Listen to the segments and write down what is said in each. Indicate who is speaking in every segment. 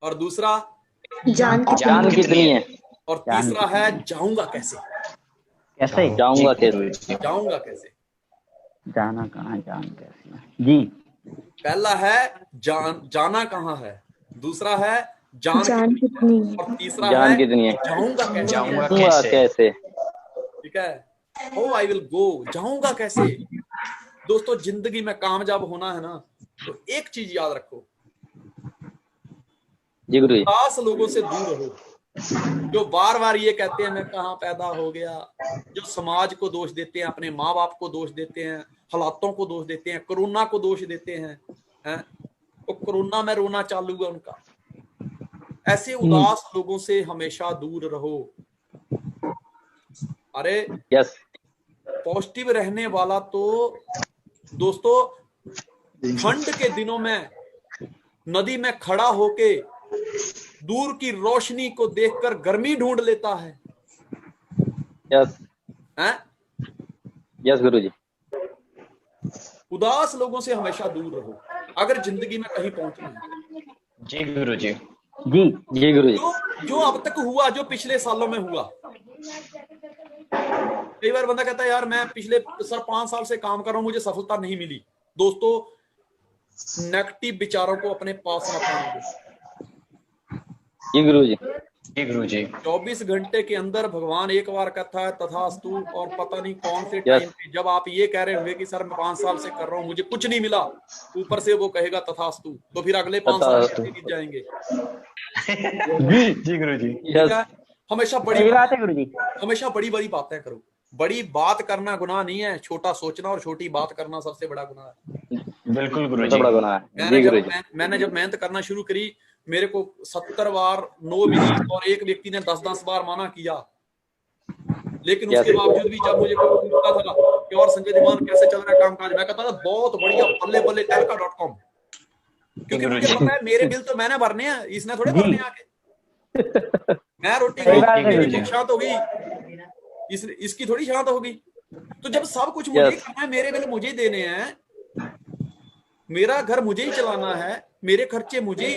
Speaker 1: और दूसरा
Speaker 2: जान
Speaker 3: जान कितनी है?
Speaker 1: और तीसरा है जाऊंगा कैसे।
Speaker 3: कैसे जाऊंगा? कैसे
Speaker 1: जाऊंगा कैसे?
Speaker 3: जाना कहाँ, जान कैसे जी?
Speaker 1: पहला है जाना कहाँ है, दूसरा है जान
Speaker 2: कितनी है,
Speaker 1: और तीसरा
Speaker 3: जान
Speaker 1: है
Speaker 3: कितनी है?
Speaker 1: जाऊंगा कैसे।
Speaker 4: जाऊंगा
Speaker 3: जाऊंगा
Speaker 4: कैसे?
Speaker 3: कैसे?
Speaker 1: ठीक है, हाउ आई विल गो, जाऊंगा कैसे। दोस्तों जिंदगी में कामयाब होना है ना, तो एक चीज याद रखो,
Speaker 3: जी गुरु जी।
Speaker 1: खास लोगों से दूर रहो, जो बार बार ये कहते हैं मैं कहाँ पैदा हो गया, जो समाज को दोष देते हैं, अपने माँ बाप को दोष देते हैं, हालातों को दोष देते हैं, कोरोना को दोष देते हैं, तो कोरोना में रोना चालू है उनका। ऐसे उदास लोगों से हमेशा दूर रहो। अरे
Speaker 3: यस,
Speaker 1: पॉजिटिव रहने वाला तो दोस्तों ठंड के दिनों में नदी में खड़ा होके दूर की रोशनी को देखकर गर्मी ढूंढ लेता है।
Speaker 3: यस,
Speaker 1: हैं?
Speaker 3: यस गुरु जी।
Speaker 1: उदास लोगों से हमेशा दूर रहो अगर जिंदगी में कहीं पहुंचना है।
Speaker 4: जी गुरु जी।
Speaker 3: जी जी गुरु जी।
Speaker 1: जो अब तक हुआ, जो पिछले सालों में हुआ, कई बार बंदा कहता है यार मैं पिछले 5 साल से काम कर रहा हूं, मुझे सफलता नहीं मिली। दोस्तों नेगेटिव विचारों को अपने पास मत आने दो।
Speaker 3: जी गुरु जी।
Speaker 4: जी गुरु जी।
Speaker 1: 24 घंटे के अंदर भगवान एक बार कहता है तथास्तु, और पता नहीं कौन से टाइम पे जब आप ये कह रहे होंगे कि सर मैं 5 साल से कर रहा हूँ मुझे कुछ नहीं मिला, ऊपर से वो कहेगा तथास्तु, तो फिर अगले 5 साल कैसे बीत जाएंगे।
Speaker 3: जी
Speaker 4: जी गुरु जी।
Speaker 1: हमेशा
Speaker 3: सही बात है गुरु जी।
Speaker 1: हमेशा बड़ी बड़ी बातें करो। बड़ी बात करना गुनाह नहीं है, छोटा सोचना और छोटी बात करना सबसे बड़ा गुनाह है।
Speaker 4: बिल्कुल गुरु जी।
Speaker 3: बड़ा गुनाह है।
Speaker 1: मैंने जब मेहनत करना शुरू करी, मेरे को 70 बार नो मिली और एक व्यक्ति ने 10-10 बार मना किया, लेकिन उसके बावजूद भी जब मुझे कोई पूछता था कि और संजय दीवान कैसे चल रहा है कामकाज, मैं कहता था बहुत बढ़िया, बल्ले बल्ले telka.com, क्योंकि मुझे पता है मेरे बिल तो मैंने भरने हैं, इसने थोड़े भरने आके। मैं रोटी खाई, शांत हो गई, इसकी थोड़ी शांत होगी। तो जब सब कुछ मुझे करना है, मेरे बिल मुझे ही देने हैं, मेरा घर मुझे ही चलाना है, मेरे खर्चे मुझे ही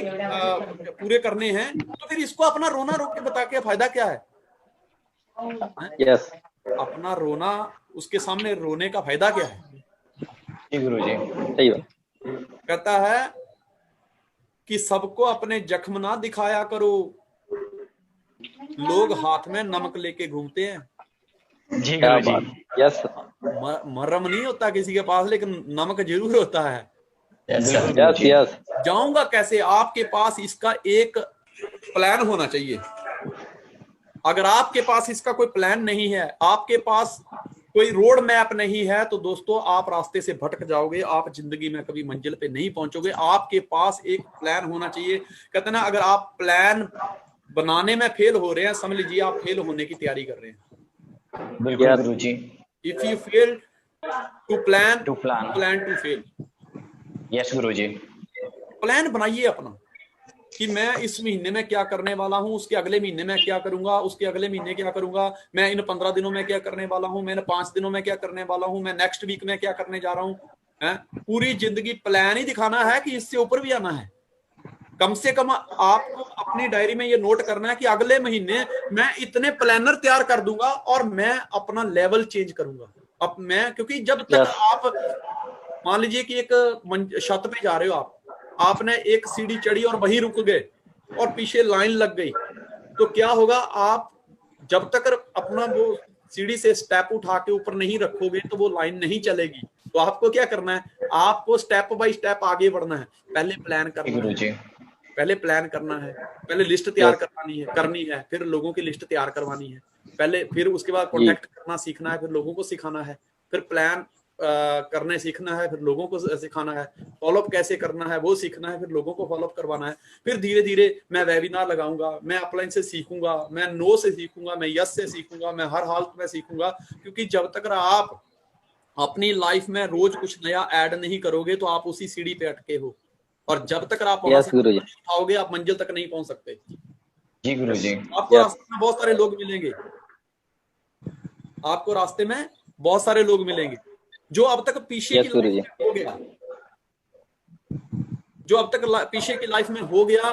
Speaker 1: पूरे करने हैं, तो फिर इसको अपना रोना रोक के बता के फायदा क्या है।
Speaker 3: यस,
Speaker 1: अपना रोना, उसके सामने रोने का फायदा क्या है।
Speaker 4: जी गुरु जी।
Speaker 3: सही बात।
Speaker 1: कहता है कि सबको अपने जख्म ना दिखाया करो, लोग हाथ में नमक लेके घूमते हैं।
Speaker 4: जी गुरु जी।
Speaker 3: यस,
Speaker 1: मरहम नहीं होता किसी के पास, लेकिन नमक जरूर होता है।
Speaker 3: Yes yes.
Speaker 1: जाऊंगा कैसे, आपके पास इसका एक प्लान होना चाहिए। अगर आपके पास इसका कोई प्लान नहीं है, आपके पास कोई रोड मैप नहीं है, तो दोस्तों आप रास्ते से भटक जाओगे, आप जिंदगी में कभी मंजिल पे नहीं पहुंचोगे। आपके पास एक प्लान होना चाहिए। कहते ना, अगर आप प्लान बनाने में फेल हो रहे हैं, समझ लीजिए आप फेल होने की तैयारी कर रहे हैं।
Speaker 4: बिल्कुल Guru ji.
Speaker 1: If you fail to plan to fail.
Speaker 4: Yes Guru ji.
Speaker 1: Plan बनाइए अपना कि मैं इस महीने में क्या करने वाला हूं, उसके अगले महीने में क्या करूंगा, उसके अगले महीने क्या करूंगा, मैं इन 15 दिनों में क्या करने वाला हूं, मैंने 5 दिनों में क्या करने वाला हूं, मैं नेक्स्ट वीक में क्या करने जा रहा हूं। पूरी जिंदगी प्लान ही दिखाना है कि इससे ऊपर भी आना है। कम से कम आपको अपनी डायरी में ये नोट करना है कि अगले महीने मैं इतने प्लानर तैयार कर दूंगा और मैं अपना लेवल चेंज करूंगा। अब मैं, क्योंकि जब तक आप मान लीजिए कि एक छत पे जा रहे हो, आपने एक सीढ़ी चढ़ी और वहीं रुक गए और पीछे लाइन लग गई, तो क्या होगा, आप जब तक अपना वो सीढ़ी से स्टेप उठा के ऊपर नहीं रखोगे तो वो लाइन नहीं चलेगी। तो आपको क्या करना है, आपको स्टेप बाय स्टेप आगे बढ़ना है। पहले प्लान करना है, पहले प्लान करना है, पहले लिस्ट तैयार करनी है, फिर लोगों की लिस्ट तैयार करवानी है पहले, फिर उसके बाद कॉन्टेक्ट करना सीखना है, फिर लोगों को सिखाना है, फिर प्लान करने सीखना है, फिर लोगों को सिखाना है, फॉलोअप कैसे करना है वो सीखना है, फिर लोगों को फॉलोअप करवाना है। फिर धीरे धीरे मैं वेबिनार लगाऊंगा, मैं अपलाइन से सीखूंगा, मैं नो से सीखूंगा, मैं यस से सीखूंगा, मैं हर हालत में सीखूंगा। क्योंकि जब तक आप अपनी लाइफ में रोज कुछ नया ऐड नहीं करोगे तो आप उसी सीढ़ी पे अटके हो, और जब तक आप वहां से उठाओगे आप मंजिल तक नहीं पहुंच सकते।
Speaker 4: जी गुरु जी।
Speaker 1: आपको रास्ते में बहुत सारे लोग मिलेंगे, आपको रास्ते में बहुत सारे लोग मिलेंगे जो अब तक पीछे की लाइफ में हो गया, जो अब तक पीछे की लाइफ में हो गया,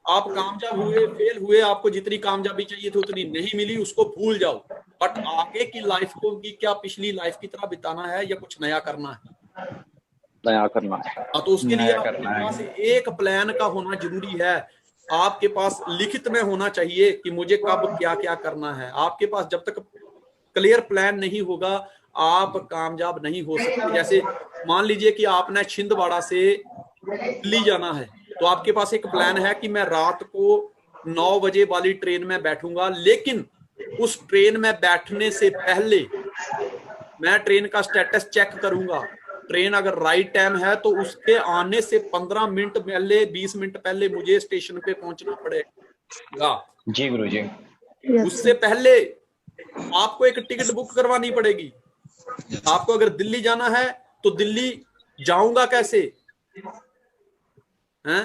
Speaker 1: आप कामयाब हुए, फेल हुए, आपको जितनी कामयाबी चाहिए थी उतनी नहीं मिली, उसको भूल जाओ। बट आगे की लाइफ को की क्या पिछली लाइफ की तरह बिताना है या कुछ नया करना है?
Speaker 3: नया करना है।
Speaker 1: हाँ, तो उसके लिए
Speaker 4: नया
Speaker 1: आपके
Speaker 4: करना है।
Speaker 1: पास एक प्लान का होना जरूरी है। आपके पास लिखित में होना चाहिए कि मुझे कब क्या क्या करना है। आपके पास जब तक क्लियर प्लान नहीं होगा, आप कामयाब नहीं हो सकते। जैसे मान लीजिए कि आपने छिंदवाड़ा से दिल्ली जाना है, तो आपके पास एक प्लान है कि मैं रात को 9 बजे वाली ट्रेन में बैठूंगा, लेकिन उस ट्रेन में बैठने से पहले मैं ट्रेन का स्टेटस चेक करूंगा। ट्रेन अगर राइट टाइम है तो उसके आने से 15 मिनट पहले, 20 मिनट पहले मुझे स्टेशन पे पहुंचना पड़ेगा।
Speaker 4: जी गुरुजी।
Speaker 2: यस
Speaker 1: उससे पहले आपको एक टिकट बुक करवानी पड़ेगी। आपको अगर दिल्ली जाना है तो दिल्ली जाऊंगा कैसे हैं,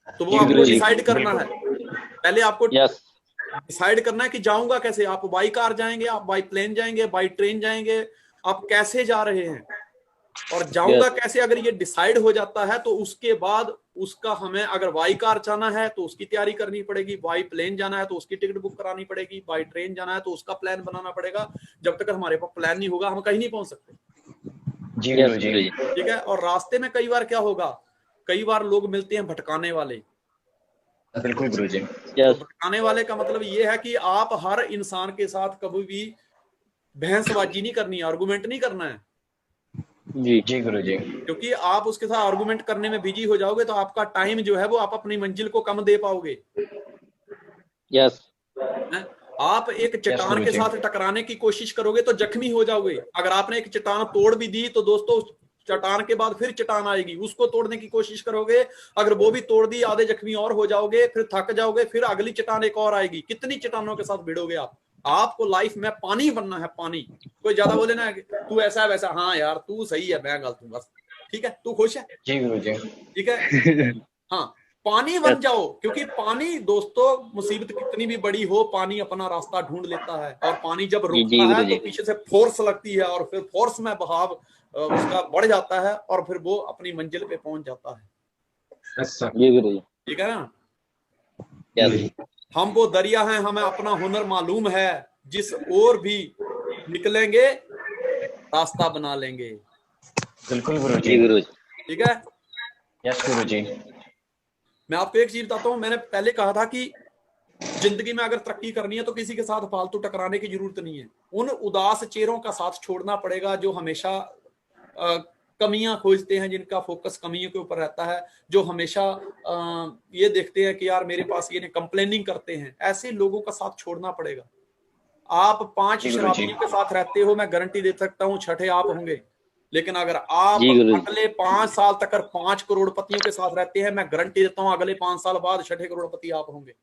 Speaker 1: तो वो आपको डिसाइड करना है। पहले आपको
Speaker 3: यस
Speaker 1: डिसाइड करना है कि जाऊंगा कैसे। आप बाई कार जाएंगे, आप बाई प्लेन जाएंगे, बाई ट्रेन जाएंगे, आप कैसे जा रहे हैं और जाऊंगा कैसे। अगर ये डिसाइड हो जाता है तो उसके बाद उसका हमें, अगर बाई कार जाना है तो उसकी तैयारी करनी पड़ेगी, बाई प्लेन जाना है तो उसकी टिकट बुक करानी पड़ेगी, बाई ट्रेन जाना है तो उसका प्लान बनाना पड़ेगा। जब तक हमारे पास प्लान नहीं होगा हम कहीं नहीं पहुंच सकते।
Speaker 4: जी गुरुजी।
Speaker 1: ठीक है। और रास्ते में कई बार क्या होगा, कई बार लोग मिलते हैं भटकाने वाले।
Speaker 4: बिल्कुल गुरुजी।
Speaker 3: यस
Speaker 1: भटकाने वाले का मतलब ये है कि आप हर इंसान के साथ कभी भी बहसबाजी नहीं करनी है, आर्गुमेंट नहीं करना है।
Speaker 3: जी
Speaker 4: जी गुरुजी।
Speaker 1: क्योंकि आप उसके साथ आर्गुमेंट करने में बिजी हो जाओगे तो आपका टाइम जो है वो आप अपनी मंजिल को कम दे पाओगे।
Speaker 3: यस
Speaker 1: हैं? आप एक चट्टान के साथ टकराने की कोशिश करोगे तो जख्मी हो जाओगे। अगर आपने एक चट्टान तोड़ भी दी तो दोस्तों चट्टान के बाद फिर चट्टान आएगी, उसको तोड़ने की कोशिश करोगे, अगर वो भी तोड़ दी आधे जख्मी और हो जाओगे, फिर थक जाओगे, फिर अगली चट्टान एक और आएगी। कितनी चट्टानों के साथ भिड़ोगे आप? आपको लाइफ में पानी बनना है, पानी। कोई ज्यादा बोले ना तू ऐसा है वैसा, हाँ यार तू सही है मैं गलत हूँ, बस ठीक है, तू खुश है,
Speaker 4: जी गुरुजी।
Speaker 1: ठीक है, हाँ पानी बन जाओ। क्योंकि पानी दोस्तों मुसीबत कितनी भी बड़ी हो, पानी अपना रास्ता ढूंढ लेता है। और पानी जब रुकता है तो पीछे से फोर्स लगती है और फिर फोर्स में बहाव उसका बढ़ जाता है और फिर वो अपनी मंजिल पे पहुंच जाता है। ठीक है ना। हम वो दरिया हैं, हमें अपना हुनर मालूम है, जिस ओर भी निकलेंगे रास्ता बना लेंगे।
Speaker 4: बिल्कुल गुरुजी।
Speaker 1: ठीक है।
Speaker 4: यस गुरुजी।
Speaker 1: मैं आपको एक चीज बताता हूँ, मैंने पहले कहा था कि जिंदगी में अगर तरक्की करनी है तो किसी के साथ फालतू टकराने की जरूरत नहीं है। उन उदास चेहरों का साथ छोड़ना पड़ेगा जो हमेशा कमियां खोजते हैं, जिनका फोकस कमियों के ऊपर रहता है, जो हमेशा ये देखते हैं कि यार मेरे पास ये कंप्लेनिंग करते हैं। ऐसे लोगों का साथ छोड़ना पड़ेगा। आप 5 शराबियों के साथ रहते हो, मैं गारंटी दे सकता हूँ छठे आप होंगे। लेकिन अगर आप अगले 5 साल तक 5 करोड़पतियों के साथ रहते हैं, मैं गारंटी देता हूँ अगले 5 साल बाद छठे करोड़पति आप होंगे।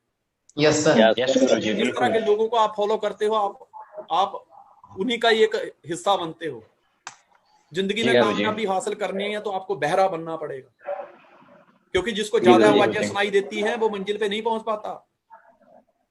Speaker 4: Yes sir. यस गुरुजी।
Speaker 1: इस तरह के लोगों को आप फॉलो करते हो, आप उन्हीं का ही एक हिस्सा बनते हो। जिंदगी में कामयाबी हासिल करनी है तो आपको बहरा बनना पड़ेगा, क्योंकि जिसको ज्यादा आवाजें सुनाई देती हैं वो मंजिल पे नहीं पहुंच पाता।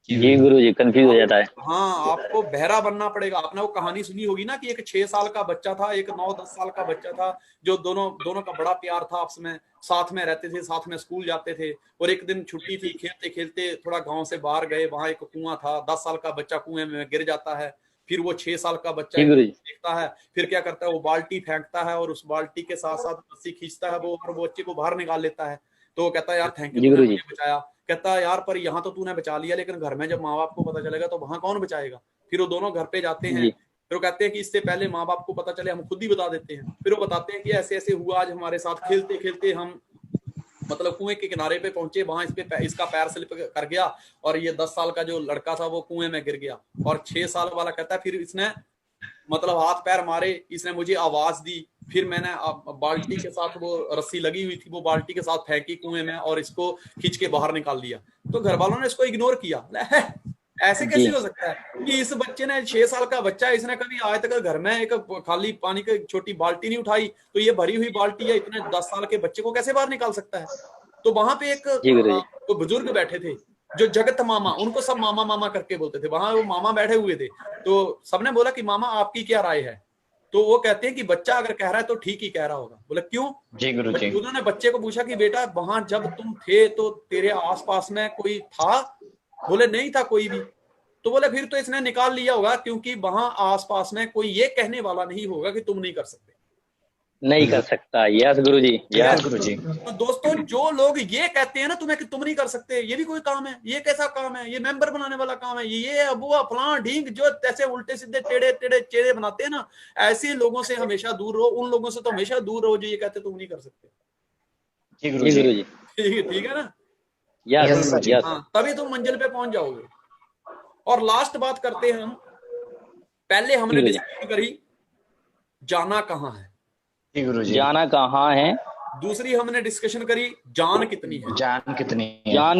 Speaker 3: जी गुरुजी, कंफ्यूज हो जाता है।
Speaker 1: हाँ, आपको बहरा बनना पड़ेगा। आपने वो कहानी सुनी होगी ना कि एक 6 साल का बच्चा था, एक 9-10 साल का बच्चा था, जो दोनों का बड़ा प्यार था आपस में, साथ में रहते थे, साथ में स्कूल जाते थे। और एक दिन छुट्टी थी, खेलते खेलते थोड़ा गांव से बाहर गए, वहां एक कुआं था। 10 साल का बच्चा कुएं में गिर जाता है। फिर वो 6 साल का बच्चा देखता है, फिर क्या करता है, वो बाल्टी फेंकता है और उस बाल्टी के साथ साथ रस्सी खींचता है वो, और वो बच्चे को बाहर निकाल लेता है। तो वो कहता है यार थैंक यू, मुझे बचाया। कहता है यार पर यहाँ तो तूने बचा लिया, लेकिन घर में जब माँ बाप को पता चलेगा तो वहां कौन बचाएगा। फिर वो दोनों घर पे जाते हैं, फिर वो कहते हैं कि इससे पहले माँ बाप को पता चले हम खुद ही बता देते हैं। फिर वो बताते हैं कि ऐसे ऐसे हुआ आज हमारे साथ, खेलते खेलते हम मतलब कुएं के किनारे पे पहुंचे, वहां इसका पैर स्लिप कर गया और ये 10 साल का जो लड़का था वो कुएं में गिर गया। और 6 साल वाला कहता है फिर इसने मतलब हाथ पैर मारे, इसने मुझे आवाज दी, फिर मैंने बाल्टी के साथ, वो रस्सी लगी हुई थी, वो बाल्टी के साथ फेंकी कुएं में और इसको खींच के बाहर निकाल दिया। तो घर वालों ने इसको इग्नोर किया। ऐसे कैसे हो सकता है कि इस बच्चे ने, 6 साल का बच्चा, इसने कभी आज तक घर में एक खाली पानी की छोटी बाल्टी नहीं उठाई, तो ये भरी हुई बाल्टी है इतने 10 साल के बच्चे को कैसे बाहर निकाल सकता है। तो वहां पे एक बुजुर्ग बैठे थे जो जगत मामा, उनको सब मामा मामा करके बोलते थे। वहां वो मामा बैठे हुए थे, तो सबने बोला कि मामा आपकी क्या राय है। तो वो कहते हैं कि बच्चा अगर कह रहा है तो ठीक ही कह रहा होगा। बोले क्यों?
Speaker 4: जी गुरुजी।
Speaker 1: उन्होंने बच्चे को पूछा कि बेटा वहां जब तुम थे तो तेरे आसपास में कोई था? बोले नहीं था कोई भी। तो बोले फिर तो इसने निकाल लिया होगा, क्योंकि वहां आसपास में कोई ये कहने वाला नहीं होगा कि तुम नहीं कर सकते।
Speaker 3: नहीं कर सकता। यस गुरुजी।
Speaker 4: यस
Speaker 3: यस
Speaker 4: गुरुजी।
Speaker 1: तो दोस्तों जो लोग ये कहते हैं ना तुम्हें कि तुम नहीं कर सकते, ये भी कोई काम है? ये कैसा काम है? ये मेंबर बनाने वाला काम है? ये अबुआ फलां ढींग जो ऐसे उल्टे सीधे टेढ़े टेढ़े चेहरे बनाते हैं ना, ऐसे लोगों से हमेशा दूर रहो। उन लोगों से तो हमेशा दूर रहो जो ये कहते तुम नहीं कर सकते।
Speaker 4: जी
Speaker 3: जी
Speaker 4: गुरुजी।
Speaker 3: गुरुजी।
Speaker 1: ठीक है ना?
Speaker 3: यस
Speaker 4: Yes, गुरुजी।
Speaker 3: यस।
Speaker 1: हाँ, तभी तुम मंजिल पे पहुंच जाओगे। और लास्ट बात करते हैं हम। पहले हमने
Speaker 3: गुरुजी।
Speaker 1: डिस्कशन करी जाना कहाँ है,
Speaker 4: जी गुरुजी।
Speaker 3: जाना कहाँ है?
Speaker 1: दूसरी हमने डिस्कशन करी जान कितनी है।
Speaker 4: जान कितनी है?
Speaker 3: जान